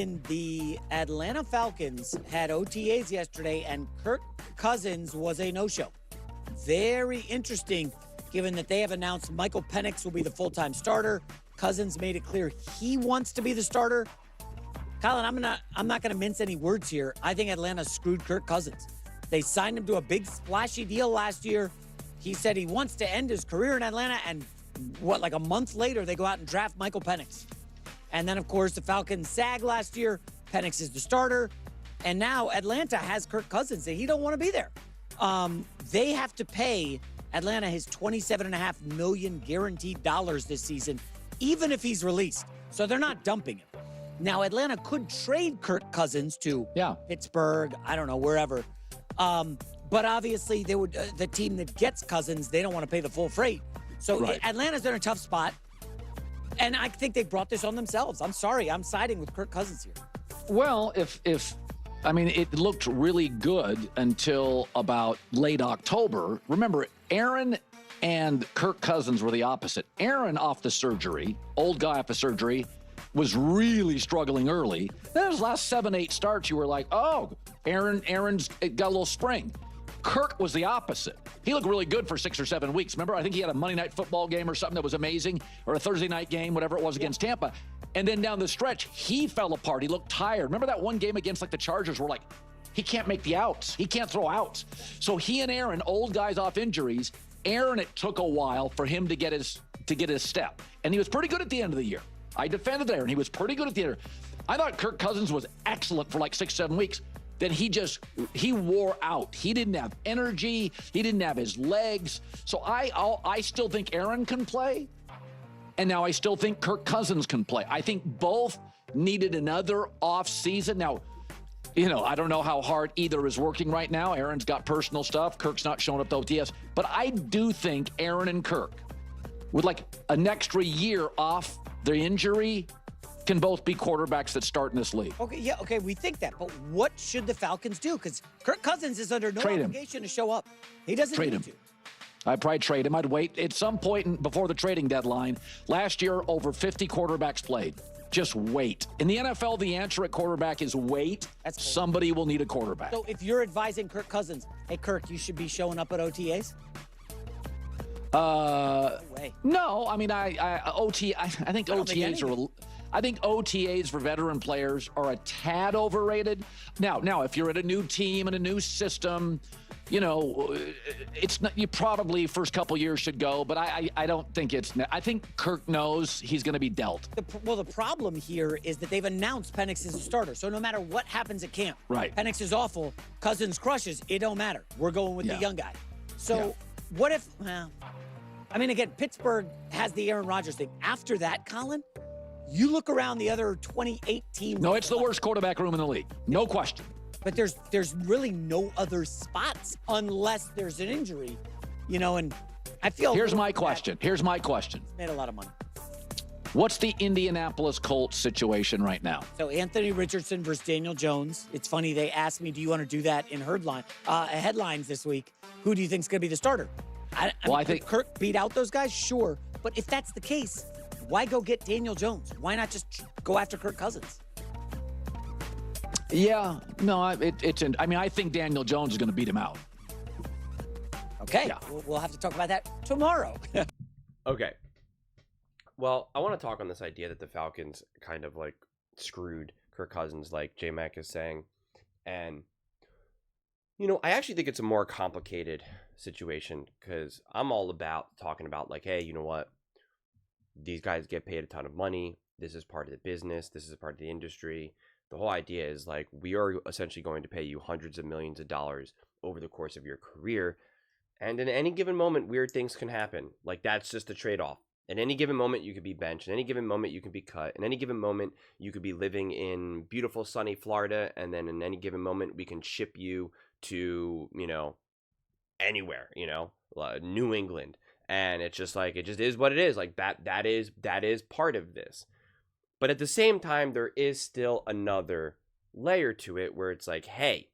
The Atlanta Falcons had OTAs yesterday, and Kirk Cousins was a no-show. Very interesting, given that they have announced Michael Penix will be the full-time starter. Cousins made it clear he wants to be the starter. Colin, I'm not going to mince any words here. I think Atlanta screwed Kirk Cousins. They signed him to a big splashy deal last year. He said he wants to end his career in Atlanta, and like a month later, they go out and draft Michael Penix. And then, of course, the Falcons sag last year. Penix is the starter. And now Atlanta has Kirk Cousins, and he don't want to be there. They have to pay Atlanta his $27.5 million guaranteed dollars this season, even if he's released. So they're not dumping him. Now, Atlanta could trade Kirk Cousins to Pittsburgh, I don't know, wherever. But obviously, they would the team that gets Cousins, they don't want to pay the full freight. So Atlanta's in a tough spot. And I think they brought this on themselves. I'm sorry. I'm siding with Kirk Cousins here. Well, it looked really good until about late October. Remember, Aaron and Kirk Cousins were the opposite. Aaron off the surgery, old guy off the surgery, was really struggling early. Then his last 7-8 starts, you were like, oh, Aaron's got a little spring. Kirk was the opposite. He looked really good for 6 or 7 weeks. Remember, I think he had a Monday night football game or something that was amazing, or a Thursday night game, whatever it was against Tampa. And then down the stretch, he fell apart. He looked tired. Remember that one game against the Chargers where he can't make the outs. He can't throw outs. So he and Aaron, old guys off injuries, Aaron, it took a while for him to get his step. And he was pretty good at the end of the year. I defended Aaron. He was pretty good at the end. I thought Kirk Cousins was excellent for 6-7 weeks. Then he wore out. He didn't have energy. He didn't have his legs. So I still think Aaron can play. And now I still think Kirk Cousins can play. I think both needed another off season. Now, I don't know how hard either is working right now. Aaron's got personal stuff. Kirk's not showing up to OTS. But I do think Aaron and Kirk, with an extra year off the injury, can both be quarterbacks that start in this league. Okay, we think that. But what should the Falcons do? Because Kirk Cousins is under no obligation to show up. He doesn't need to. I'd probably trade him. I'd wait at some point before the trading deadline. Last year, over 50 quarterbacks played. Just wait. In the NFL, the answer at quarterback is wait. Somebody will need a quarterback. So if you're advising Kirk Cousins, hey, Kirk, you should be showing up at OTAs? No way. No, I mean, I think OTAs are. I think OTAs for veteran players are a tad overrated. Now, if you're at a new team and a new system, it's not. You probably first couple years should go, but I don't think it's. I think Kirk knows he's going to be dealt. The problem here is that they've announced Penix is a starter, so no matter what happens at camp, Penix is awful. Cousins crushes. It don't matter. We're going with the young guy. So what if? Well, again, Pittsburgh has the Aaron Rodgers thing. After that, Colin, you look around the other 28 teams. No, it's the worst quarterback room in the league. No question. But there's really no other spots unless there's an injury, and I feel. Here's my question. He's made a lot of money. What's the Indianapolis Colts situation right now? So Anthony Richardson versus Daniel Jones. It's funny, they asked me, do you want to do that in headlines this week? Who do you think is going to be the starter? I think Kirk beat out those guys, sure. But if that's the case, why go get Daniel Jones? Why not just go after Kirk Cousins? Yeah, no, I think Daniel Jones is going to beat him out. Okay, we'll have to talk about that tomorrow. Okay. Well, I want to talk on this idea that the Falcons kind of screwed Kirk Cousins, like J-Mac is saying. And, I actually think it's a more complicated situation because I'm all about talking about hey, you know what? These guys get paid a ton of money. This is part of the business. This is a part of the industry. The whole idea is we are essentially going to pay you hundreds of millions of dollars over the course of your career. And in any given moment, weird things can happen. That's just the trade-off. At any given moment, you could be benched. At any given moment, you can be cut. At any given moment, you could be living in beautiful, sunny Florida. And then in any given moment, we can ship you to, anywhere, New England. And it's just it just is what it is. That is part of this. But at the same time, there is still another layer to it where it's hey,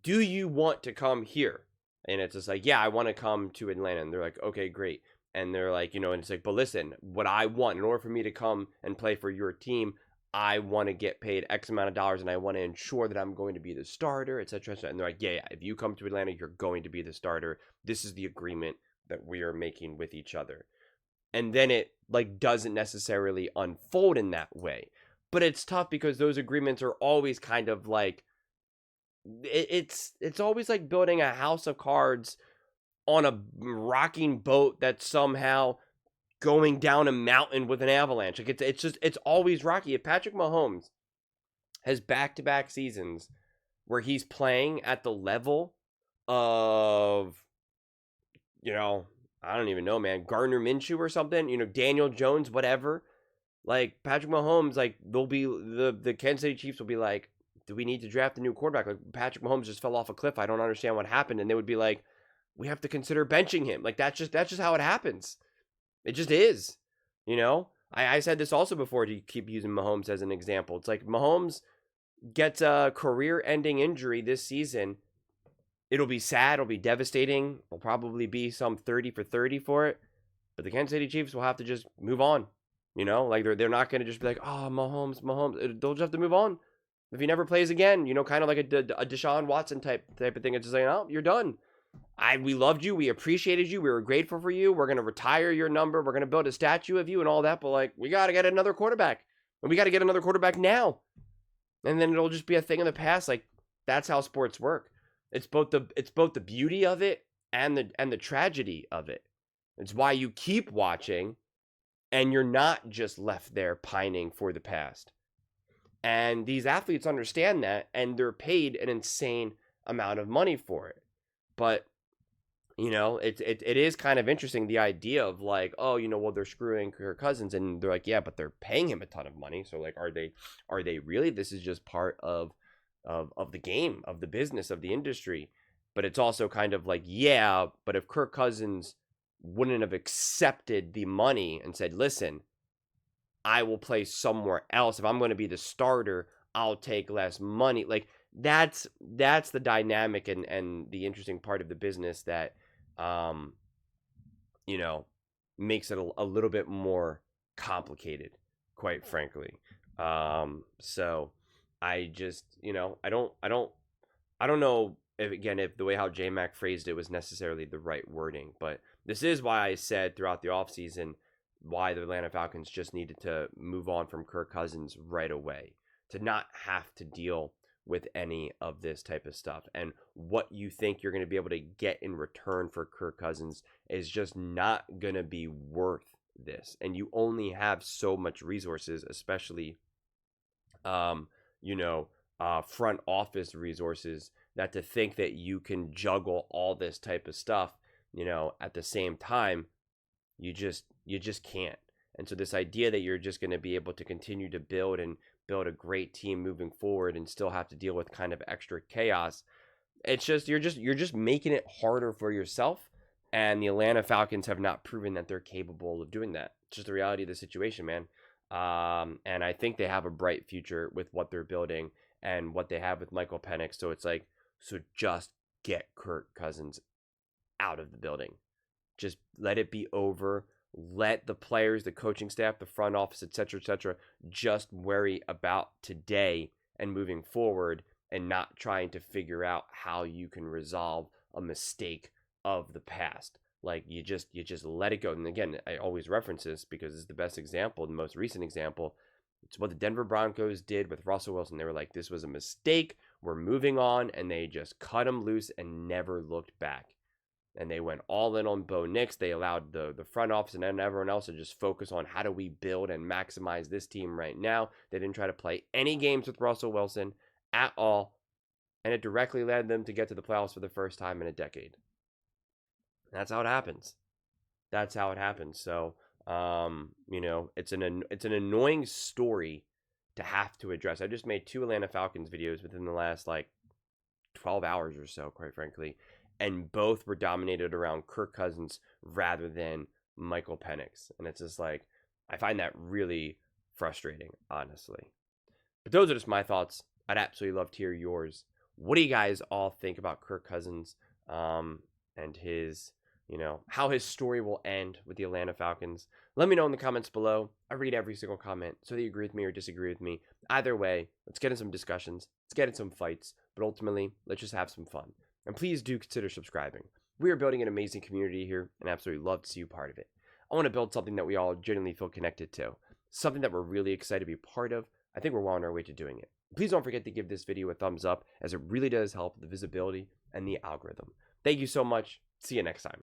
do you want to come here? And it's just yeah, I want to come to Atlanta. And they're okay, great. And they're and it's but listen, what I want, in order for me to come and play for your team, I want to get paid X amount of dollars and I want to ensure that I'm going to be the starter, et cetera, et cetera. And they're like, yeah, if you come to Atlanta, you're going to be the starter. This is the agreement that we are making with each other. And then it like doesn't necessarily unfold in that way. But it's tough because those agreements are always kind of like, it's always like building a house of cards on a rocking boat that's somehow going down a mountain with an avalanche. Like it's always rocky. If Patrick Mahomes has back-to-back seasons where he's playing at the level of, I don't even know, man, Gardner Minshew or something, Daniel Jones, whatever. Like Patrick Mahomes, like they'll be the Kansas City Chiefs will be like, do we need to draft a new quarterback? Like Patrick Mahomes just fell off a cliff. I don't understand what happened. And they would be like, we have to consider benching him. Like that's just how it happens. It just is, I said this also before to keep using Mahomes as an example. It's like Mahomes gets a career-ending injury this season. It'll be sad. It'll be devastating. There'll probably be some 30 for 30 for it. But the Kansas City Chiefs will have to just move on. Like they're not going to just be like, oh, Mahomes. They'll just have to move on. If he never plays again, kind of like a Deshaun Watson type of thing. It's just like, oh, you're done. We loved you. We appreciated you. We were grateful for you. We're going to retire your number. We're going to build a statue of you and all that. But like, we got to get another quarterback. And we got to get another quarterback now. And then it'll just be a thing in the past. Like, that's how sports work. It's both the beauty of it and the tragedy of it. It's why you keep watching and you're not just left there pining for the past. And these athletes understand that, and they're paid an insane amount of money for it. But it is kind of interesting, the idea of like, oh, well, they're screwing Kirk Cousins, and they're like, yeah, but they're paying him a ton of money. So like, are they really? This is just part of the game, of the business, of the industry. But it's also kind of like, yeah, but if Kirk Cousins wouldn't have accepted the money and said, listen, I will play somewhere else. If I'm going to be the starter, I'll take less money. Like that's the dynamic and the interesting part of the business that, makes it a little bit more complicated, quite frankly. So I just, I don't know if the way how J-Mac phrased it was necessarily the right wording, but this is why I said throughout the offseason why the Atlanta Falcons just needed to move on from Kirk Cousins right away, to not have to deal with any of this type of stuff. And what you think you're going to be able to get in return for Kirk Cousins is just not going to be worth this. And you only have so much resources, especially, front office resources, that to think that you can juggle all this type of stuff, at the same time, you just can't. And so this idea that you're just going to be able to continue to build a great team moving forward and still have to deal with kind of extra chaos, it's just you're just making it harder for yourself. And the Atlanta Falcons have not proven that they're capable of doing that. It's just the reality of the situation, man. And I think they have a bright future with what they're building and what they have with Michael Penix. So it's like, so just get Kirk Cousins out of the building. Just let it be over. Let the players, the coaching staff, the front office, et cetera, just worry about today and moving forward, and not trying to figure out how you can resolve a mistake of the past. Like you just let it go. And again, I always reference this because it's the best example, the most recent example. It's what the Denver Broncos did with Russell Wilson. They were like, this was a mistake. We're moving on. And they just cut him loose and never looked back. And they went all in on Bo Nix. They allowed the front office and then everyone else to just focus on how do we build and maximize this team right now. They didn't try to play any games with Russell Wilson at all. And it directly led them to get to the playoffs for the first time in a decade. That's how it happens. So, it's an annoying story to have to address. I just made 2 Atlanta Falcons videos within the last 12 hours or so, quite frankly. And both were dominated around Kirk Cousins rather than Michael Penix. And it's just like, I find that really frustrating, honestly. But those are just my thoughts. I'd absolutely love to hear yours. What do you guys all think about Kirk Cousins and his you know, how his story will end with the Atlanta Falcons. Let me know in the comments below. I read every single comment, so that you agree with me or disagree with me. Either way, let's get in some discussions. Let's get in some fights. But ultimately, let's just have some fun. And please do consider subscribing. We are building an amazing community here, and I absolutely love to see you part of it. I want to build something that we all genuinely feel connected to. Something that we're really excited to be part of. I think we're well on our way to doing it. Please don't forget to give this video a thumbs up, as it really does help the visibility and the algorithm. Thank you so much. See you next time.